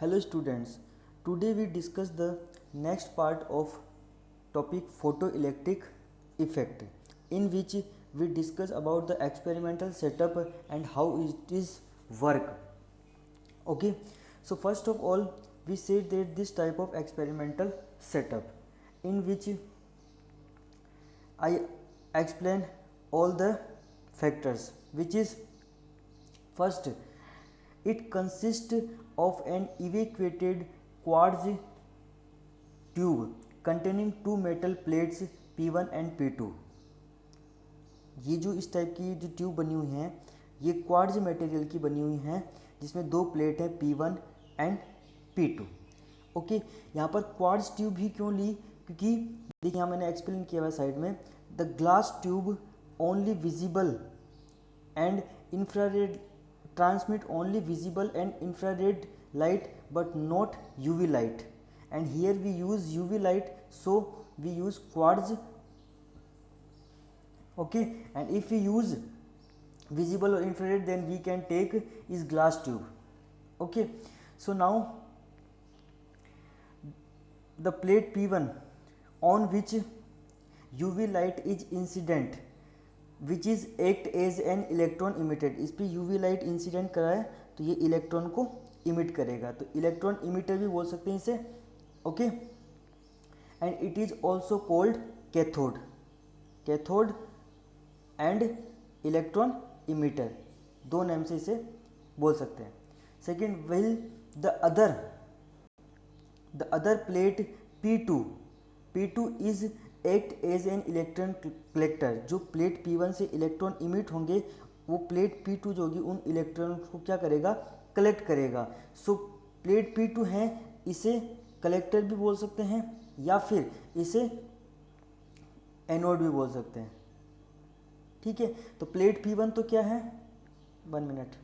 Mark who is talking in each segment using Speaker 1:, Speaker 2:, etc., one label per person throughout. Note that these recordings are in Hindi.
Speaker 1: Hello students, today we discuss the next part of topic photoelectric effect, in which we discuss about the experimental setup and how it is work. Okay, so first of all we said that this type of experimental setup in which I explain all the factors, which is first, it consists of an evacuated quartz tube containing two metal plates P1 and P2. ये जो इस टाइप की जो ट्यूब बनी हुई हैं ये क्वार्ट्ज मटेरियल की बनी हुई हैं जिसमें दो प्लेट हैं P1 एंड P2. ओके, यहाँ पर क्वार्ट्ज ट्यूब ही क्यों ली, क्योंकि देखिए यहाँ मैंने एक्सप्लेन किया हुआ साइड में, the glass tube only visible and infrared transmit only visible and infrared light but not UV light, and here we use UV light, so we use quartz. Okay, and if we use visible or infrared then we can take is glass tube. Okay, so now the plate P1 on which UV light is incident which is act as an electron emitted, इस पर यूवी लाइट इंसिडेंट कराए तो ये इलेक्ट्रॉन को इमिट करेगा, तो इलेक्ट्रॉन इमिटर भी बोल सकते हैं इसे. Okay, and it is also called cathode. Cathode and electron emitter दो नेम से इसे बोल सकते हैं. Second, will the other plate P2 is act as an electron collector. जो प्लेट P1 से इलेक्ट्रॉन इमिट होंगे वो प्लेट P2 जो होगी उन इलेक्ट्रॉन को क्या करेगा, कलेक्ट करेगा. सो प्लेट P2 है, इसे कलेक्टर भी बोल सकते हैं या फिर इसे एनोड भी बोल सकते हैं. ठीक है, तो प्लेट P1 तो क्या है, 1 minute,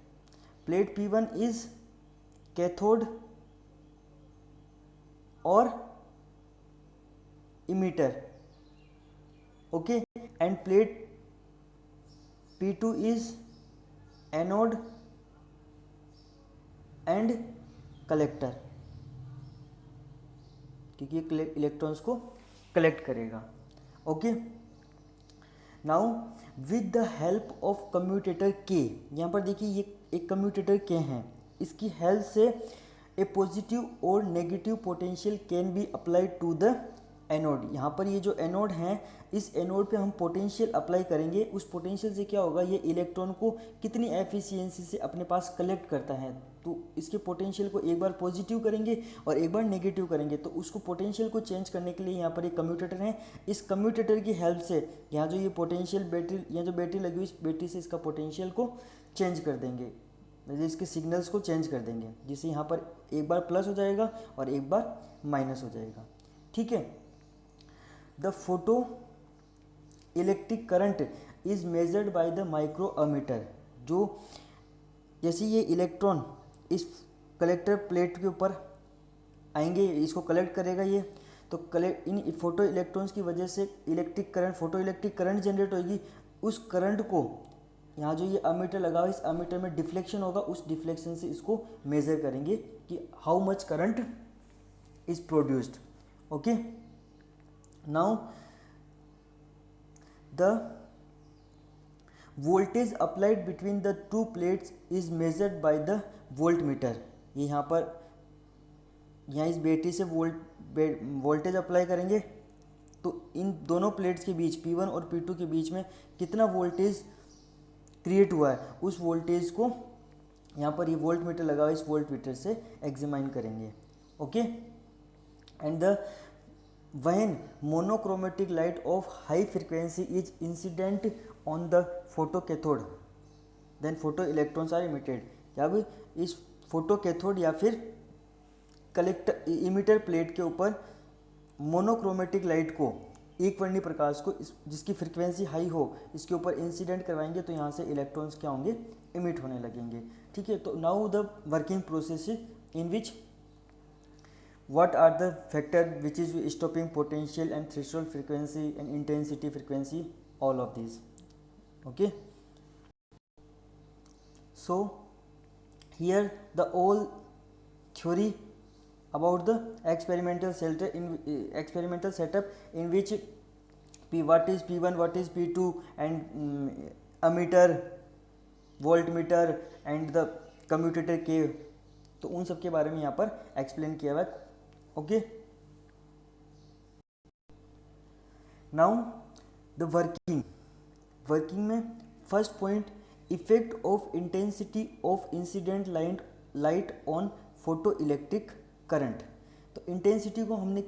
Speaker 1: plate P1 is cathode और emitter. Okay, and plate P2 is anode and collector, क्योंकि ये इलेक्ट्रॉन्स को कलेक्ट करेगा. Okay, now with the help of commutator के, यहाँ पर देखिए ये एक कम्यूटेटर के हैं, इसकी हेल्प से ए पॉजिटिव और negative potential can be applied to the anode. यहाँ पर ये जो एनोड हैं इस एनोड पे हम पोटेंशियल अप्लाई करेंगे. उस पोटेंशियल से क्या होगा, ये इलेक्ट्रॉन को कितनी एफिशिएंसी से अपने पास कलेक्ट करता है, तो इसके पोटेंशियल को एक बार पॉजिटिव करेंगे और एक बार नेगेटिव करेंगे, तो उसको पोटेंशियल को चेंज करने के लिए यहाँ पर एक कम्यूटेटर है. इस कम्यूटेटर की हेल्प से यहाँ जो ये पोटेंशियल बैटरी, यहाँ जो बैटरी लगी हुई इस बैटरी से इसका पोटेंशियल को चेंज कर देंगे, इसके सिग्नल्स को चेंज कर देंगे, जिससे यहाँ पर एक बार प्लस हो जाएगा और एक बार माइनस हो जाएगा. ठीक है, the photo electric current is measured by the micrometer. जो जैसे ये इलेक्ट्रॉन इस कलेक्टर प्लेट के ऊपर आएंगे, इसको कलेक्ट करेगा ये, तो इन फोटो इलेक्ट्रॉन्स की वजह से electric current, photo electric current generate होगी. उस करंट को यहाँ जो ये अमीटर लगा हुआ है इस अमीटर में डिफ्लेक्शन होगा, उस डिफ्लेक्शन से इसको मेजर करेंगे कि how much current is produced. Okay, now the voltage applied between the two plates is measured by the voltmeter. ये यहाँ पर यहाँ इस बैटरी से वोल्टेज अप्लाई करेंगे तो इन दोनों प्लेट्स के बीच P1 और P2 के बीच में कितना वोल्टेज क्रिएट हुआ है, उस वोल्टेज को यहाँ पर ये वोल्टमीटर लगा हुआ है, इस वोल्टमीटर से एग्जामाइन करेंगे. Okay, and the when monochromatic light of high frequency is incident on the photocathode then photoelectrons are emitted. जब इस फोटोकैथोड या फिर कलेक्टर इमिटर प्लेट के ऊपर मोनोक्रोमेटिक लाइट को, एक वर्णी प्रकाश को जिसकी फ्रीक्वेंसी हाई हो इसके ऊपर इंसिडेंट करवाएंगे तो यहाँ से इलेक्ट्रॉन्स क्या होंगे, इमिट होने लगेंगे. ठीक है, तो now the working process in which what are the factor which is stopping potential and threshold frequency and intensity frequency, all of these. Okay, so here the all theory about the experimental setup in which what is P1, what is P2, and ammeter, voltmeter and the commutator K, तो उन सब के बारे में यहाँ पर एक्सप्लेन किया हुआ है. ओके, नाउ द वर्किंग में first point, effect of intensity of incident light on photo electric current. तो इंटेंसिटी को हमने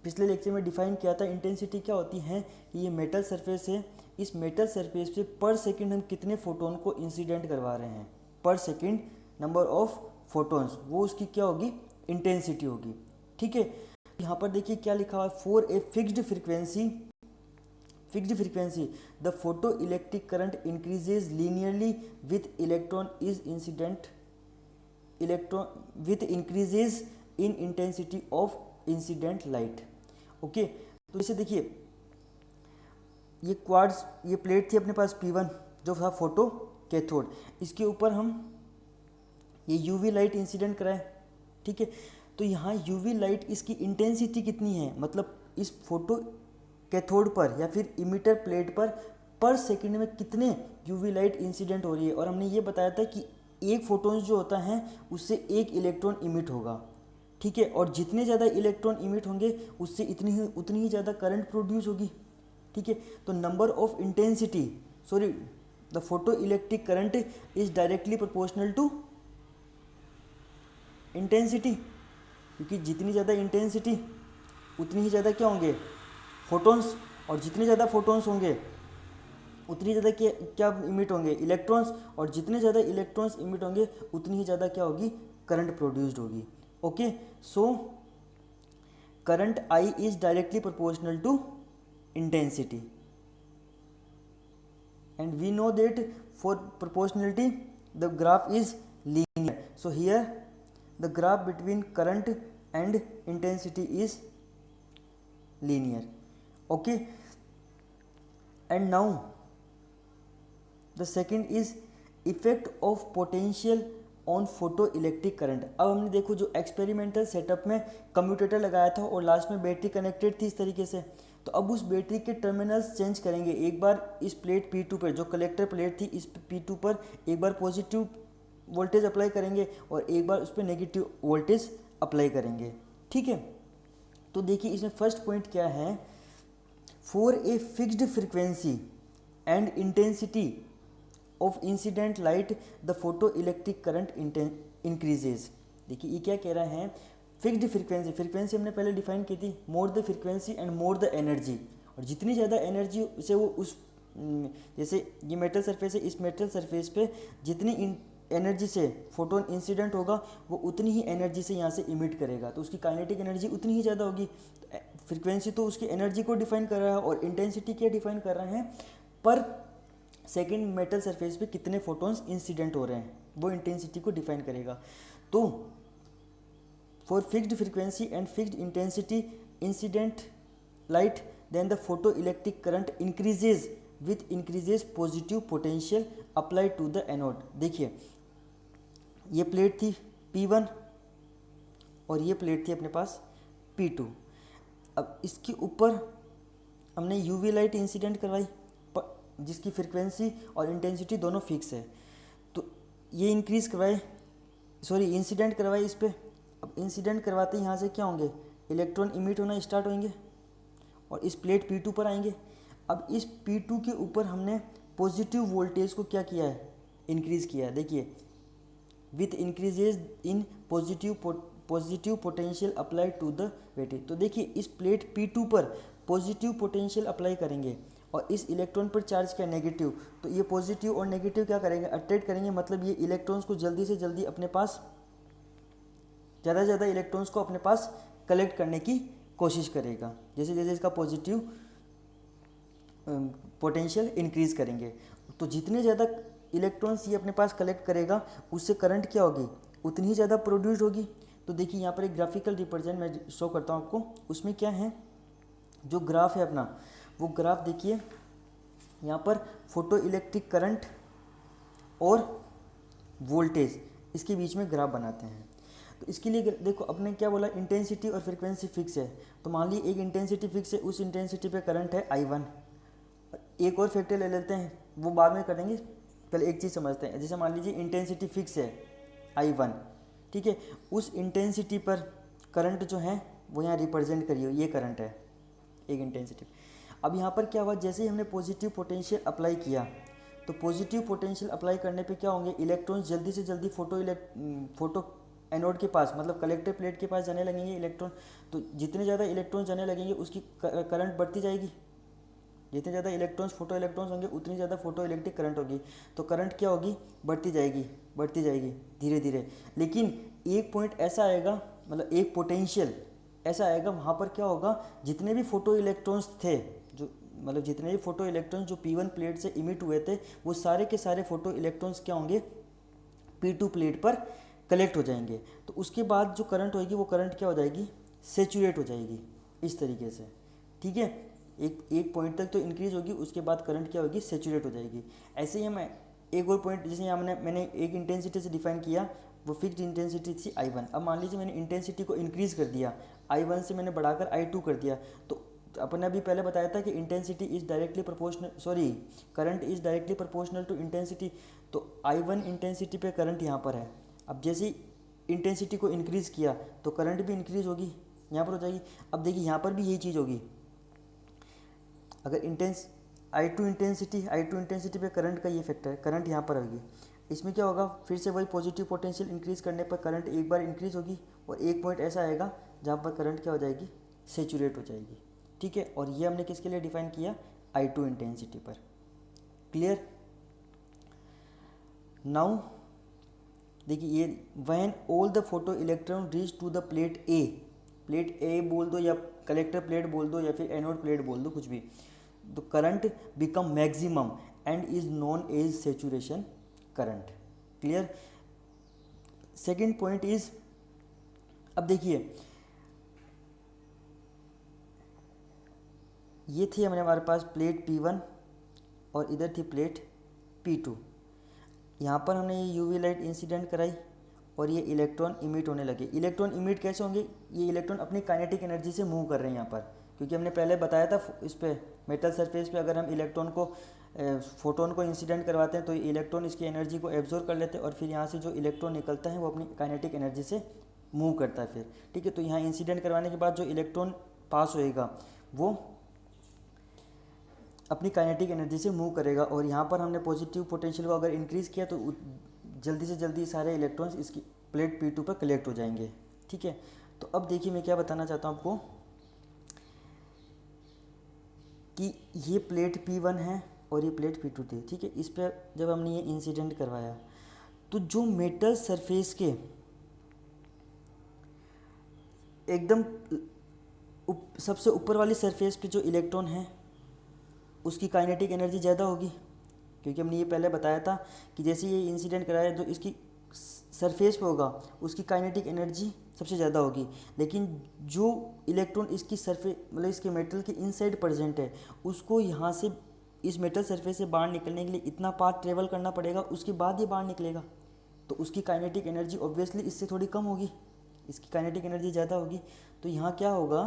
Speaker 1: पिछले लेक्चर में डिफाइन किया था. इंटेंसिटी क्या होती है कि ये मेटल सरफेस है, इस मेटल सरफेस पे पर सेकंड हम कितने फोटोन को इंसिडेंट करवा रहे हैं, पर सेकंड नंबर ऑफ फोटोन्स, वो उसकी क्या होगी, इंटेंसिटी होगी. ठीक है, यहाँ पर देखिए क्या लिखा हुआ है, for a fixed frequency the photo electric current increases linearly with increases in intensity of incident light. Okay, तो इसे देखिए, ये क्वार्ट्ज, ये प्लेट थी अपने पास P1 जो था फोटो कैथोड, इसके ऊपर हम ये यूवी लाइट इंसिडेंट कराए. ठीक है, तो यहाँ यूवी लाइट इसकी इंटेंसिटी कितनी है, मतलब इस फोटो कैथोड पर या फिर इमिटर प्लेट पर सेकंड में कितने यूवी लाइट इंसिडेंट हो रही है. और हमने ये बताया था कि एक फोटोन जो होता है उससे एक इलेक्ट्रॉन इमिट होगा. ठीक है, और जितने ज़्यादा इलेक्ट्रॉन इमिट होंगे उससे उतनी ही ज़्यादा करंट प्रोड्यूस होगी. ठीक है, तो number of intensity, sorry, the photo electric current is directly proportional to intensity, क्योंकि जितनी ज़्यादा इंटेंसिटी उतनी ही ज़्यादा क्या होंगे, फोटोन्स, और जितने ज़्यादा फोटोन्स होंगे उतनी ज़्यादा क्या इमिट होंगे, इलेक्ट्रॉन्स, और जितने ज़्यादा इलेक्ट्रॉन्स इमिट होंगे उतनी ही ज़्यादा क्या होगी, करंट प्रोड्यूस्ड होगी. Okay, so current I is directly proportional to intensity, and we know that for proportionality the graph is linear. So here the graph between current and intensity is linear. Okay, and now the second is effect of potential on photo electric current. अब हमने देखो जो एक्सपेरिमेंटल सेटअप में कम्यूटेटर लगाया था और लास्ट में बैटरी कनेक्टेड थी इस तरीके से, तो अब उस बैटरी के टर्मिनल्स चेंज करेंगे. एक बार इस प्लेट P2 पर, जो कलेक्टर प्लेट थी, इस P2 पर एक बार पॉजिटिव वोल्टेज अप्लाई करेंगे और एक बार उस पर नेगेटिव वोल्टेज अप्लाई करेंगे. ठीक है, तो देखिए इसमें फर्स्ट पॉइंट क्या है, for a fixed frequency and intensity of incident light the photo electric current increases. देखिए ये क्या कह रहा है, फिक्स्ड फ्रीक्वेंसी हमने पहले डिफाइन की थी, more the frequency and more the energy, और जितनी ज़्यादा एनर्जी से वो उस, जैसे ये मेटल सरफेस है, इस मेटल सरफेस पे जितनी एनर्जी से फोटोन इंसिडेंट होगा वो उतनी ही एनर्जी से यहाँ से इमिट करेगा, तो उसकी काइनेटिक एनर्जी उतनी ही ज़्यादा होगी. फ्रीक्वेंसी तो उसकी एनर्जी को डिफाइन कर रहा है और इंटेंसिटी क्या डिफाइन कर रहा है, पर सेकेंड मेटल सरफेस पे कितने फोटोन्स इंसिडेंट हो रहे हैं, वो इंटेंसिटी को डिफाइन करेगा. तो for fixed frequency and fixed intensity incident light then the photo electric current increases with increases positive potential apply to the anode. देखिए ये प्लेट थी P1 और ये प्लेट थी अपने पास P2. अब इसके ऊपर हमने यूवी लाइट इंसिडेंट करवाई जिसकी फ्रीक्वेंसी और इंटेंसिटी दोनों फिक्स है, तो ये इंक्रीज़ करवाए, सॉरी इंसिडेंट करवाए इस पर. अब इंसिडेंट करवाते ही यहाँ से क्या होंगे, इलेक्ट्रॉन इमिट होना स्टार्ट होंगे और इस प्लेट P2 पर आएंगे. अब इस P2 के ऊपर हमने पॉजिटिव वोल्टेज को क्या किया है, इंक्रीज़ किया है. देखिए with increases in positive potential apply to the battery. तो देखिए इस प्लेट P2 पर पॉजिटिव पोटेंशियल अप्लाई करेंगे और इस इलेक्ट्रॉन पर चार्ज क्या नेगेटिव, तो ये पॉजिटिव और नेगेटिव क्या करेंगे, अट्रैक्ट करेंगे, मतलब ये इलेक्ट्रॉन्स को जल्दी से जल्दी अपने पास, ज़्यादा से ज़्यादा इलेक्ट्रॉन्स को अपने पास कलेक्ट करने की कोशिश करेगा. जैसे जैसे इसका पॉजिटिव पोटेंशियल इंक्रीज करेंगे, तो जितने ज़्यादा इलेक्ट्रॉन्स ये अपने पास कलेक्ट करेगा उससे करंट क्या होगी, उतनी ही ज़्यादा प्रोड्यूस होगी. तो देखिए यहाँ पर एक ग्राफिकल रिप्रेजेंट मैं शो करता हूँ आपको, उसमें क्या है, जो ग्राफ है अपना, वो ग्राफ देखिए यहाँ पर फोटो इलेक्ट्रिक करंट और वोल्टेज इसके बीच में ग्राफ बनाते हैं. तो इसके लिए देखो अपने क्या बोला, इंटेंसिटी और फ्रीक्वेंसी फिक्स है। तो मान ली एक इंटेंसिटी फिक्स है, उस इंटेंसिटी पे करंट है I1। एक और फैक्टर ले लेते हैं, वो बाद में करेंगे, पहले एक चीज़ समझते हैं। जैसे मान लीजिए इंटेंसिटी फिक्स है I1, ठीक है, उस इंटेंसिटी पर करंट जो है वो यहाँ रिप्रेजेंट करिए, ये करंट है एक इंटेंसिटी। अब यहाँ पर क्या हुआ, जैसे ही हमने पॉजिटिव पोटेंशियल अप्लाई किया, तो पॉजिटिव पोटेंशियल अप्लाई करने पे क्या होंगे, इलेक्ट्रॉन्स जल्दी से जल्दी फोटो एनोड के पास, मतलब कलेक्टर प्लेट के पास जाने लगेंगे इलेक्ट्रॉन। तो जितने ज़्यादा इलेक्ट्रॉन जाने लगेंगे उसकी करंट बढ़ती जाएगी। जितने ज़्यादा इलेक्ट्रॉन्स फोटो इलेक्ट्रॉन्स होंगे उतनी ज़्यादा फोटो इलेक्ट्रिक करंट होगी। तो करंट क्या होगी, बढ़ती जाएगी धीरे धीरे। लेकिन एक पॉइंट ऐसा आएगा, मतलब एक पोटेंशियल ऐसा आएगा, वहाँ पर क्या होगा, जितने भी फोटो इलेक्ट्रॉन्स थे, जो मतलब जितने भी फोटो इलेक्ट्रॉन्स जो P1 प्लेट से इमिट हुए थे, वो सारे के सारे फोटो इलेक्ट्रॉन्स क्या होंगे, P2 प्लेट पर कलेक्ट हो जाएंगे। तो उसके बाद जो करंट होगी वो करंट क्या हो जाएगी, सेचुरेट हो जाएगी इस तरीके से, ठीक है। एक पॉइंट तक तो इंक्रीज होगी, उसके बाद करंट क्या होगी, सेचुरेट हो जाएगी। ऐसे ही हम एक और पॉइंट, जैसे यहाँ मैंने एक इंटेंसिटी से डिफाइन किया, वो फिक्स्ड इंटेंसिटी थी I1। अब मान लीजिए मैंने इंटेंसिटी को इंक्रीज़ कर दिया, I1 से मैंने बढ़ाकर I2 कर दिया। तो अपने अभी पहले बताया था कि intensity is directly proportional, sorry, current is directly proportional to intensity. तो I1 इंटेंसिटी पे करंट यहाँ पर है। अब जैसे इंटेंसिटी को इंक्रीज़ किया तो करंट भी इंक्रीज़ होगी, यहाँ पर हो जाएगी। अब देखिए यहाँ पर भी यही चीज़ होगी, अगर I2 इंटेंसिटी पे करंट का ये फैक्टर है, करंट यहाँ पर होगी। इसमें क्या होगा, फिर से वही पॉजिटिव पोटेंशियल इंक्रीज़ करने पर करंट एक बार इंक्रीज़ होगी, और एक पॉइंट ऐसा आएगा जहाँ पर करंट क्या हो जाएगी, सेचुरेट हो जाएगी, ठीक है। और ये हमने किसके लिए डिफाइन किया, I2 इंटेंसिटी पर। क्लियर। नाउ देखिए ये, when all the photo electron reach to the plate ए बोल दो, या कलेक्टर प्लेट बोल दो, या फिर एनोड प्लेट बोल दो, कुछ भी, तो current become maximum and is known as saturation current. Clear. Second point is, अब देखिए ये थी हमारे पास प्लेट P1 और इधर थी प्लेट P2। यहाँ पर हमने ये यूवी लाइट इंसिडेंट कराई और ये इलेक्ट्रॉन इमिट होने लगे। इलेक्ट्रॉन इमिट कैसे होंगे, ये इलेक्ट्रॉन अपनी काइनेटिक एनर्जी से मूव कर रहे हैं यहाँ पर, क्योंकि हमने पहले बताया था इस पे मेटल सरफेस पे अगर हम इलेक्ट्रॉन को फोटोन को इंसिडेंट करवाते हैं तो इलेक्ट्रॉन इसकी एनर्जी को एब्जॉर्ब कर लेते हैं, और फिर यहाँ से जो इलेक्ट्रॉन निकलता है वो अपनी काइनेटिक एनर्जी से मूव करता है फिर, ठीक है। तो यहाँ इंसिडेंट करवाने के बाद जो इलेक्ट्रॉन पास होएगा वो अपनी काइनेटिक एनर्जी से मूव करेगा, और यहाँ पर हमने पॉजिटिव पोटेंशियल को अगर इंक्रीज़ किया तो जल्दी से जल्दी सारे इलेक्ट्रॉन्स इसकी प्लेट P2 पर कलेक्ट हो जाएंगे, ठीक है। तो अब देखिए मैं क्या बताना चाहता हूँ आपको, कि ये प्लेट P1 है और ये प्लेट P2 थी, ठीक है। इस पर जब हमने ये इंसिडेंट करवाया तो जो मेटल सरफेस के एकदम सबसे ऊपर वाली सरफेस पे जो इलेक्ट्रॉन है उसकी काइनेटिक एनर्जी ज़्यादा होगी, क्योंकि हमने ये पहले बताया था कि जैसे ये इंसिडेंट कराया जो इसकी सरफेस पे होगा उसकी काइनेटिक एनर्जी सबसे ज़्यादा होगी। लेकिन जो इलेक्ट्रॉन इसकी सरफेस, मतलब इसके मेटल के इनसाइड प्रेजेंट है, उसको यहाँ से इस मेटल सरफेस से बाहर निकलने के लिए इतना पाथ ट्रेवल करना पड़ेगा, उसके बाद ये बाहर निकलेगा। तो उसकी काइनेटिक एनर्जी ऑब्वियसली इससे थोड़ी कम होगी, इसकी काइनेटिक एनर्जी ज़्यादा होगी। तो यहाँ क्या होगा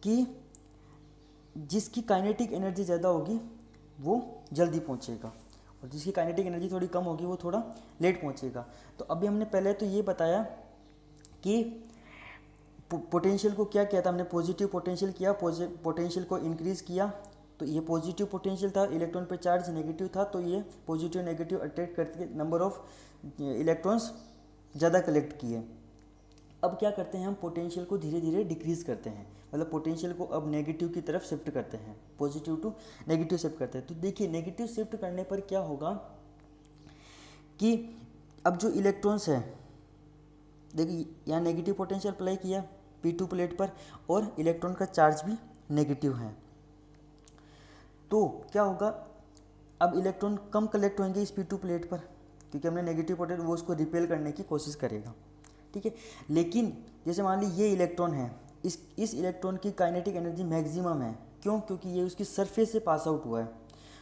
Speaker 1: कि जिसकी काइनेटिक एनर्जी ज़्यादा होगी वो जल्दी पहुँचेगा, और जिसकी काइनेटिक एनर्जी थोड़ी कम होगी वो थोड़ा लेट पहुँचेगा। तो अभी हमने पहले तो ये बताया कि पोटेंशियल को क्या किया था हमने, पॉजिटिव पोटेंशियल किया, पोटेंशियल को इंक्रीज़ किया। तो ये पॉजिटिव पोटेंशियल था, इलेक्ट्रॉन पे चार्ज नेगेटिव था, तो ये पॉजिटिव नेगेटिव अट्रैक्ट करके नंबर ऑफ इलेक्ट्रॉन्स ज़्यादा कलेक्ट किए। अब क्या करते हैं हम, पोटेंशियल को धीरे धीरे डिक्रीज़ करते हैं, मतलब पोटेंशियल को अब नेगेटिव की तरफ शिफ्ट करते हैं, पॉजिटिव टू नेगेटिव शिफ्ट करते हैं। तो देखिए नेगेटिव शिफ्ट करने पर क्या होगा कि अब जो इलेक्ट्रॉन्स है, देखिए यहाँ नेगेटिव पोटेंशियल अप्लाई किया P2 प्लेट पर, और इलेक्ट्रॉन का चार्ज भी नेगेटिव है। तो क्या होगा, अब इलेक्ट्रॉन कम कलेक्ट होंगे इस P2 प्लेट पर, क्योंकि हमने नेगेटिव पोटेंशियल वो उसको रिपेल करने की कोशिश करेगा, ठीक है। लेकिन जैसे मान ली ये इलेक्ट्रॉन है, इस इलेक्ट्रॉन की काइनेटिक एनर्जी मैक्सिमम है, क्यों, क्योंकि ये उसकी सरफेस से पास आउट हुआ है।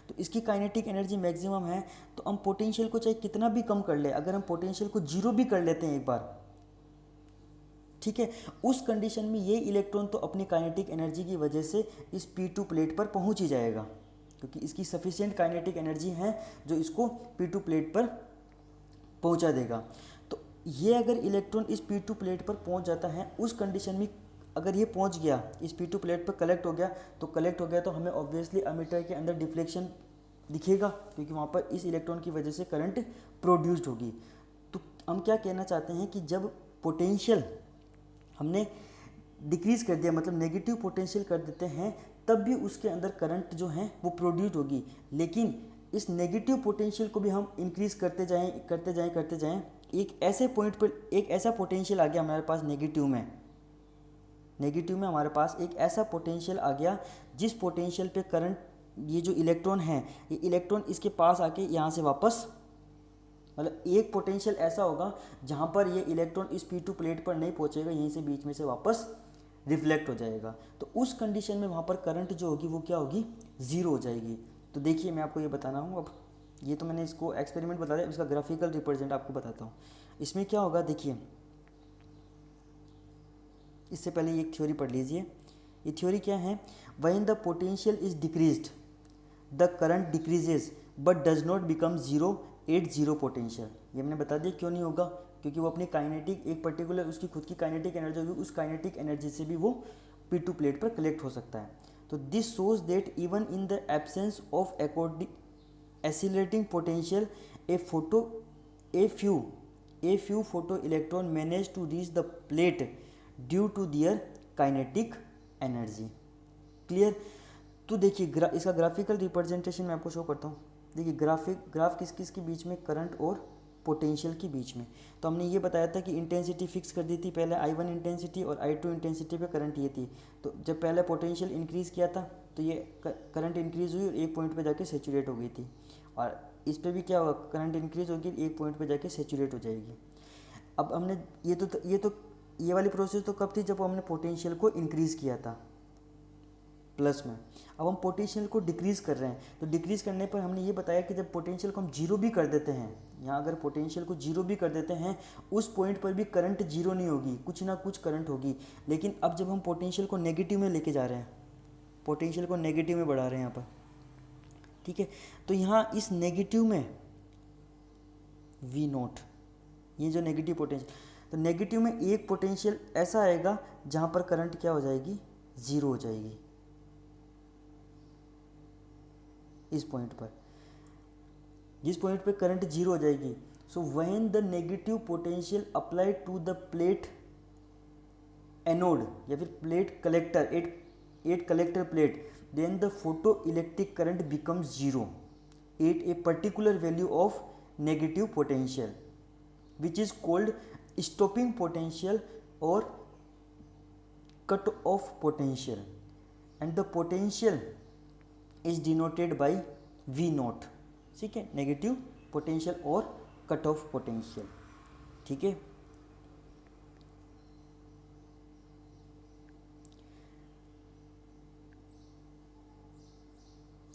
Speaker 1: तो इसकी काइनेटिक एनर्जी मैक्सिमम है, तो हम पोटेंशियल को चाहे कितना भी कम कर ले, अगर हम पोटेंशियल को जीरो भी कर लेते हैं एक बार, ठीक है, उस कंडीशन में ये इलेक्ट्रॉन तो अपनी काइनेटिक एनर्जी की वजह से इस P2 प्लेट पर पहुंच ही जाएगा, क्योंकि इसकी सफिशिएंट काइनेटिक एनर्जी है जो इसको P2 प्लेट पर पहुंचा देगा। तो ये अगर इलेक्ट्रॉन इस P2 प्लेट पर पहुंच जाता है, उस कंडीशन में अगर ये पहुंच गया इस P2 प्लेट पर कलेक्ट हो गया, तो हमें ऑब्वियसली एमिटर के अंदर डिफ्लेक्शन दिखेगा, क्योंकि वहाँ पर इस इलेक्ट्रॉन की वजह से करंट प्रोड्यूस्ड होगी। तो हम क्या कहना चाहते हैं कि जब पोटेंशियल हमने डिक्रीज कर दिया, मतलब नेगेटिव पोटेंशियल कर देते हैं, तब भी उसके अंदर करंट जो है वो प्रोड्यूस होगी, लेकिन इस नेगेटिव पोटेंशियल को भी हम इंक्रीज करते जाएं, एक ऐसे पॉइंट पर एक ऐसा पोटेंशियल आ गया हमारे पास नेगेटिव में हमारे पास एक ऐसा पोटेंशियल आ गया जिस पोटेंशियल पे करंट, ये जो इलेक्ट्रॉन है, ये इलेक्ट्रॉन इसके पास आके यहाँ से वापस, मतलब एक पोटेंशियल ऐसा होगा जहाँ पर ये इलेक्ट्रॉन इस P2 प्लेट पर नहीं पहुँचेगा, यहीं से बीच में से वापस रिफ्लेक्ट हो जाएगा। तो उस कंडीशन में वहाँ पर करंट जो होगी वो क्या होगी, ज़ीरो हो जाएगी। तो देखिए मैं आपको ये बताना हूँ, अब ये तो मैंने इसको एक्सपेरिमेंट बता दिया, इसका ग्राफिकल रिप्रेजेंट आपको बताता हूँ। इसमें क्या होगा देखिए, इससे पहले ये एक थ्योरी पढ़ लीजिए। ये थ्योरी क्या है, when the potential is decreased the current decreases but does not become zero at zero potential. ये मैंने बता दिया क्यों नहीं होगा, क्योंकि वो अपनी काइनेटिक, एक पर्टिकुलर उसकी खुद की काइनेटिक एनर्जी होगी, उस काइनेटिक एनर्जी से भी वो P2 प्लेट पर कलेक्ट हो सकता है। तो this shows that even in the absence of accelerating potential a few photo electron manage to reach the plate due to their kinetic energy. Clear. तो देखिए इसका ग्राफिकल रिप्रेजेंटेशन मैं आपको शो करता हूँ। देखिए ग्राफ किस किस के बीच में, करंट और पोटेंशियल के बीच में। तो हमने ये बताया था कि इंटेंसिटी फिक्स कर दी थी पहले, I1 इंटेंसिटी और I2 इंटेंसिटी पे करंट ये थी। तो जब पहले पोटेंशियल इंक्रीज़ किया था तो ये करंट इंक्रीज़ हुई और एक पॉइंट पे जाके सेचुरेट हो गई थी, और इस पर भी क्या होगा, करंट इंक्रीज़ होगी, एक पॉइंट पे जाके सेचुरेट हो जाएगी। अब हमने ये वाली प्रोसेस तो कब थी, जब हमने पोटेंशियल को इंक्रीज़ किया था प्लस में। अब हम पोटेंशियल को डिक्रीज़ कर रहे हैं, तो डिक्रीज़ करने पर हमने ये बताया कि जब पोटेंशियल को हम जीरो भी कर देते हैं, यहाँ अगर पोटेंशियल को जीरो भी कर देते हैं, उस पॉइंट पर भी करंट जीरो नहीं होगी, कुछ ना कुछ करंट होगी। लेकिन अब जब हम पोटेंशियल को नेगेटिव में लेके जा रहे हैं, पोटेंशियल को नेगेटिव में बढ़ा रहे हैं यहाँ पर, ठीक है, तो यहाँ इस नेगेटिव में V0, ये जो नेगेटिव पोटेंशियल, तो नेगेटिव में एक पोटेंशियल ऐसा आएगा जहाँ पर करंट क्या हो जाएगी, ज़ीरो हो जाएगी इस पॉइंट पर, जिस पॉइंट पे करंट जीरो हो जाएगी। So when the negative potential applied to the plate anode या फिर plate collector, at collector plate, then the photo electric current becomes zero at a particular value of negative potential which is called stopping potential और cut off potential, and the potential is denoted by V0। ठीक है, नेगेटिव पोटेंशियल और कट ऑफ पोटेंशियल। ठीक है,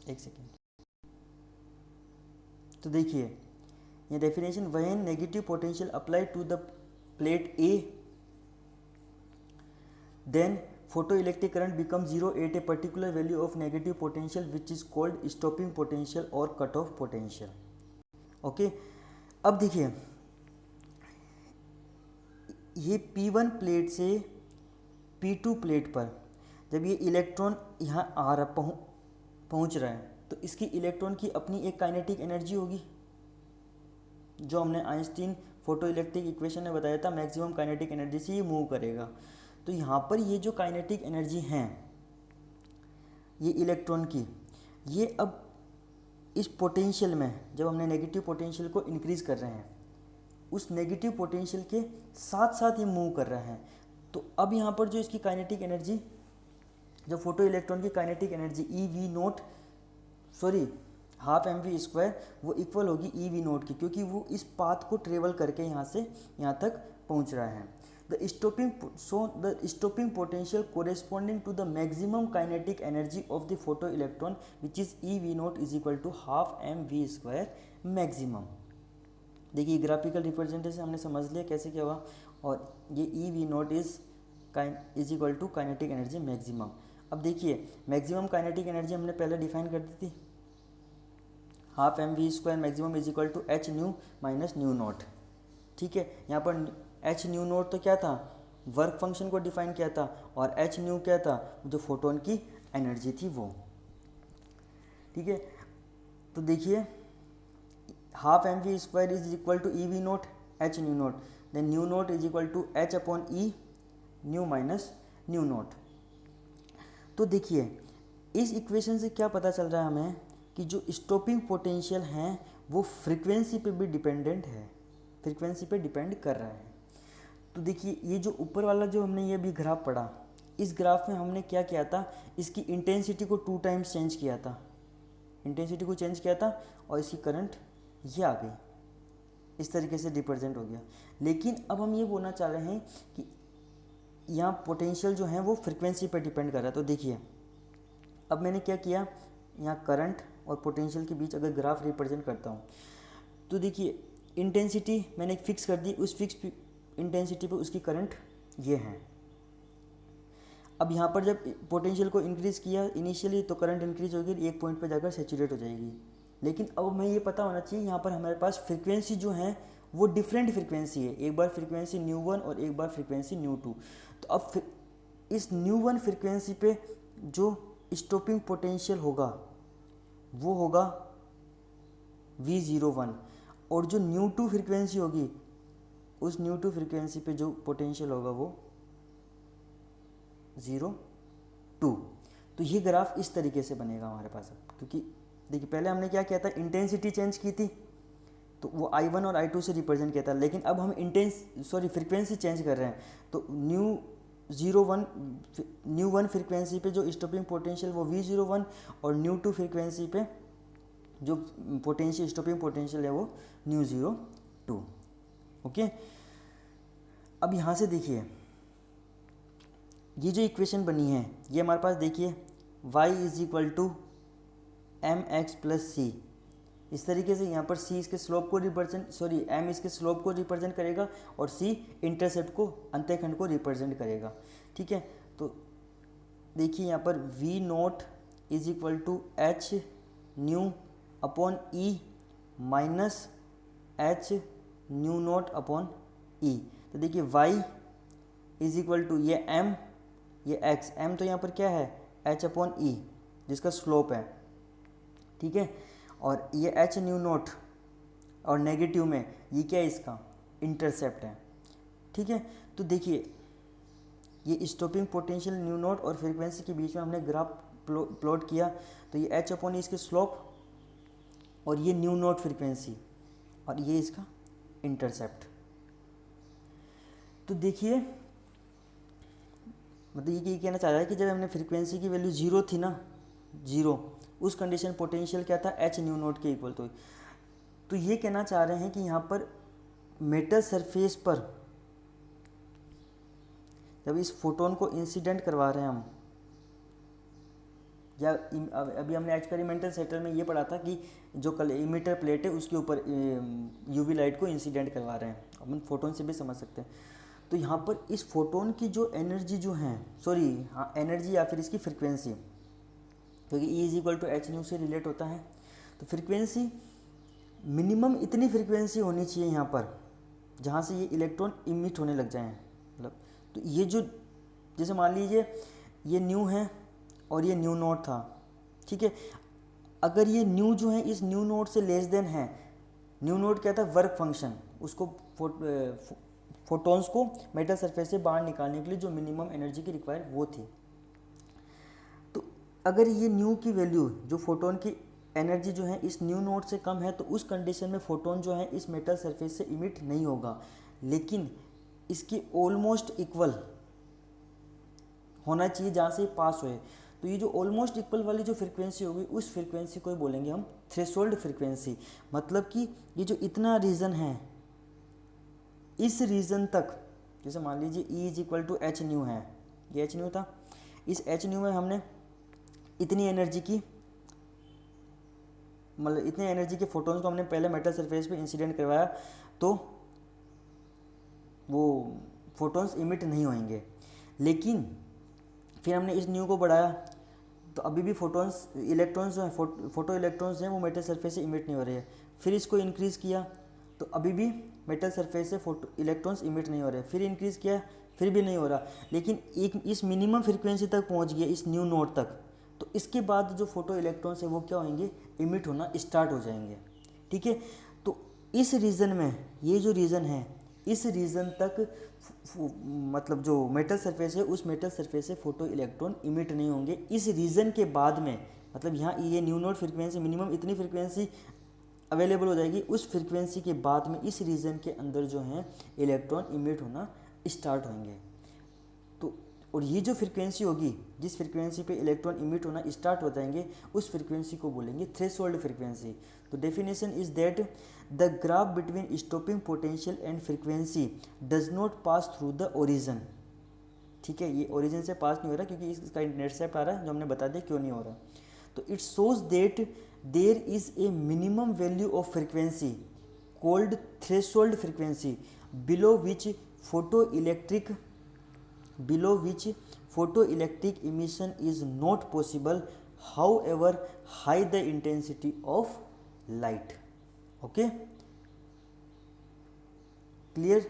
Speaker 1: एक सेकेंड। तो देखिए ये definition, when negative potential applied to the plate A, then photoelectric current becomes zero at a particular value of negative potential which is called stopping potential or cut off potential। Okay, अब देखिए ये P1 प्लेट से P2 प्लेट पर जब ये इलेक्ट्रॉन यहाँ आ रहा पहुँच रहा है, तो इसकी इलेक्ट्रॉन की अपनी एक काइनेटिक एनर्जी होगी, जो हमने आइंस्टीन फोटो इलेक्ट्रिक इक्वेशन में बताया था, मैक्सिमम काइनेटिक एनर्जी से ये मूव करेगा। तो यहाँ पर ये जो काइनेटिक एनर्जी हैं ये इलेक्ट्रॉन की, ये अब इस पोटेंशियल में जब हमने नेगेटिव पोटेंशियल को इंक्रीज़ कर रहे हैं, उस नेगेटिव पोटेंशियल के साथ साथ ये मूव कर रहा है। तो अब यहाँ पर जो इसकी काइनेटिक एनर्जी, जो फोटो इलेक्ट्रॉन की kinetic energy EV0, sorry half mv², वो इक्वल होगी EV0 की, क्योंकि वो इस पाथ को ट्रेवल करके यहाँ से यहाँ तक पहुँच रहा है। the stopping potential corresponding to the maximum kinetic energy of the photoelectron, which is eV naught is equal to half mv square maximum. देखिए ग्राफिकल रिप्रेजेंटेशन हमने समझ लिया कैसे क्या हुआ, और ये eV naught is equal to kinetic energy maximum. अब देखिए मैक्सिमम काइनेटिक एनर्जी हमने पहले डिफाइन कर दी थी, half m v square maximum is equal to H nu minus nu naught. ठीक है, यहाँ पर एच न्यू नॉट तो क्या था, वर्क फंक्शन को डिफाइन किया था, और एच न्यू क्या था, जो फोटोन की एनर्जी थी वो. ठीक है, तो देखिए half m v square is equal to e v naught h nu naught, then nu naught is equal to h upon e nu minus nu naught. तो देखिए इस इक्वेशन से क्या पता चल रहा है हमें कि जो स्टॉपिंग पोटेंशियल हैं वो फ्रीक्वेंसी पे भी डिपेंडेंट है, फ्रीक्वेंसी पे डिपेंड कर रहा है. तो देखिए ये जो ऊपर वाला जो हमने ये भी ग्राफ पढ़ा, इस ग्राफ में हमने क्या किया था, इसकी इंटेंसिटी को 2 टाइम्स चेंज किया था, इंटेंसिटी को चेंज किया था और इसकी करंट ये आ गई, इस तरीके से रिप्रेजेंट हो गया. लेकिन अब हम ये बोलना चाह रहे हैं कि यहाँ पोटेंशियल जो है वो फ्रीक्वेंसी पर डिपेंड कर रहा है. तो देखिए अब मैंने क्या किया, यहाँ करंट और पोटेंशियल के बीच अगर ग्राफ रिप्रेजेंट करता हूँ, तो देखिए इंटेंसिटी मैंने फिक्स कर दी, उस फिक्स इंटेंसिटी पे उसकी करंट ये है. अब यहाँ पर जब पोटेंशियल को इंक्रीज किया इनिशियली तो करंट इंक्रीज होगी, एक पॉइंट पे जाकर सेचुरेट हो जाएगी. लेकिन अब हमें ये पता होना चाहिए यहाँ पर हमारे पास फ्रीक्वेंसी जो है वो डिफरेंट फ्रीक्वेंसी है, एक बार फ्रीक्वेंसी न्यू 1 और एक बार फ्रीक्वेंसी न्यू 2. तो अब इस न्यू 1 फ्रीक्वेंसी पे जो स्टॉपिंग पोटेंशियल होगा वो होगा V01, और जो न्यू 2 फ्रीक्वेंसी होगी उस न्यू 2 फ्रीक्वेंसी पे जो पोटेंशियल होगा वो 02. तो ये ग्राफ इस तरीके से बनेगा हमारे पास. अब क्योंकि देखिए पहले हमने क्या किया था, इंटेंसिटी चेंज की थी तो वो I1 और I2 से रिप्रेजेंट किया था, लेकिन अब हम फ्रीक्वेंसी चेंज कर रहे हैं. तो न्यू 1 फ्रीक्वेंसी पे जो स्टॉपिंग पोटेंशियल वो V01 और न्यू 2 फ्रीक्वेंसी पे जो पोटेंशियल स्टॉपिंग पोटेंशियल है वो न्यू 02. ओके, अब यहाँ से देखिए ये जो इक्वेशन बनी है ये हमारे पास देखिए y is equal to M X plus C. इस तरीके से यहाँ पर c इसके स्लोप को m इसके स्लोप को रिप्रेजेंट करेगा और c इंटरसेप्ट को, अंतःखंड को रिप्रेजेंट करेगा. ठीक है, तो देखिए यहाँ पर v nought is equal to H nu upon E minus H nu nought upon E. तो देखिए y इज इक्वल टू ये m ये x, m तो यहाँ पर क्या है h अपॉन ई जिसका स्लोप है. ठीक है, और ये h न्यू नोट और नेगेटिव में ये क्या है, इसका इंटरसेप्ट है. ठीक है, तो देखिए ये स्टॉपिंग पोटेंशियल न्यू नोट और फ्रीक्वेंसी के बीच में हमने ग्राफ प्लॉट किया. तो ये h अपॉन इसके स्लोप और ये न्यू नोट फ्रीक्वेंसी और ये इसका इंटरसेप्ट. तो देखिए मतलब ये कहना चाह रहा है कि जब हमने फ्रीक्वेंसी की वैल्यू 0 थी ना, 0, उस कंडीशन पोटेंशियल क्या था, h न्यू नोट के इक्वल. तो ये कहना चाह रहे हैं कि यहाँ पर मेटल सरफेस पर जब इस फोटोन को इंसिडेंट करवा रहे हैं हम, या अभी हमने एक्सपेरिमेंटल सेटल में ये पढ़ा था कि जो इमिटर प्लेट है उसके ऊपर यूवी लाइट को इंसिडेंट करवा रहे हैं, अपन फोटोन से भी समझ सकते हैं. तो यहाँ पर इस फोटोन की जो एनर्जी जो है, एनर्जी या फिर इसकी फ्रीक्वेंसी, क्योंकि E is equal to H nu से रिलेट होता है, तो फ्रीक्वेंसी मिनिमम इतनी फ्रीक्वेंसी होनी चाहिए यहाँ पर जहाँ से ये इलेक्ट्रॉन इमिट होने लग जाएं. मतलब तो ये जो जैसे मान लीजिए ये न्यू है और ये न्यू नोट था. ठीक है, अगर ये न्यू जो है इस न्यू नोट से लेस देन है, न्यू नोट क्या था, वर्क फंक्शन, उसको फोटोन्स को मेटल सरफेस से बाहर निकालने के लिए जो मिनिमम एनर्जी की रिक्वायर वो थी. तो अगर ये न्यू की वैल्यू जो फोटोन की एनर्जी जो है इस न्यू नोट से कम है तो उस कंडीशन में फोटोन जो है इस मेटल सरफेस से इमिट नहीं होगा, लेकिन इसकी ऑलमोस्ट इक्वल होना चाहिए जहाँ से पास होए. तो ये जो ऑलमोस्ट इक्वल वाली जो फ्रीक्वेंसी होगी उस फ्रीक्वेंसी को बोलेंगे हम थ्रेशोल्ड फ्रीक्वेंसी. मतलब कि ये जो इतना रीजन है, इस रीजन तक जैसे मान लीजिए E is equal to H nu है, ये एच न्यू था, इस एच न्यू में हमने इतनी एनर्जी की, मतलब इतने एनर्जी के फोटोन्स को हमने पहले मेटल सरफेस पे इंसिडेंट करवाया तो वो फोटोन्स इमिट नहीं होंगे। लेकिन फिर हमने इस न्यू को बढ़ाया तो अभी भी फोटोन्स इलेक्ट्रॉन्स जो हैं फोटो इलेक्ट्रॉन्स हैं वो मेटल सरफेस से इमिट नहीं हो रहे हैं। फिर इसको इंक्रीज़ किया तो अभी भी मेटल सरफेस से फोटो इलेक्ट्रॉन्स इमिट नहीं हो रहे, फिर इंक्रीज़ किया फिर भी नहीं हो रहा, लेकिन एक इस मिनिमम फ्रीक्वेंसी तक पहुंच गया, इस न्यू नोड तक, तो इसके बाद जो फोटो इलेक्ट्रॉन्स है वो क्या होंगे, इमिट होना स्टार्ट हो जाएंगे। ठीक है, तो इस रीजन में, ये जो रीजन है इस रीजन तक मतलब जो मेटल सरफेस है उस मेटल सरफेस से फोटो इलेक्ट्रॉन इमिट नहीं होंगे। इस रीजन के बाद में, मतलब यहाँ ये न्यू नोड फ्रीक्वेंसी मिनिमम इतनी फ्रीक्वेंसी अवेलेबल हो जाएगी, उस फ्रीक्वेंसी के बाद में इस रीजन के अंदर जो है इलेक्ट्रॉन इमिट होना स्टार्ट होंगे। तो और ये जो फ्रीक्वेंसी होगी, जिस फ्रीक्वेंसी पे इलेक्ट्रॉन इमिट होना स्टार्ट हो जाएंगे, उस फ्रीक्वेंसी को बोलेंगे थ्रेशोल्ड फ्रीक्वेंसी। तो definition is that the graph between stopping potential and frequency does not pass through the origin. ठीक है, ये ओरिजिन से पास नहीं हो रहा क्योंकि इसका इंटरसेप्ट आ रहा है, जो हमने बता दिया क्यों नहीं हो रहा। तो it shows that there is a minimum value of frequency called threshold frequency below which photoelectric emission is not possible, however high the intensity of light. Okay, clear?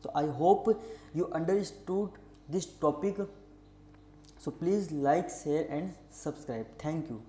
Speaker 1: So I hope you understood this topic. So please like, share and subscribe. Thank you.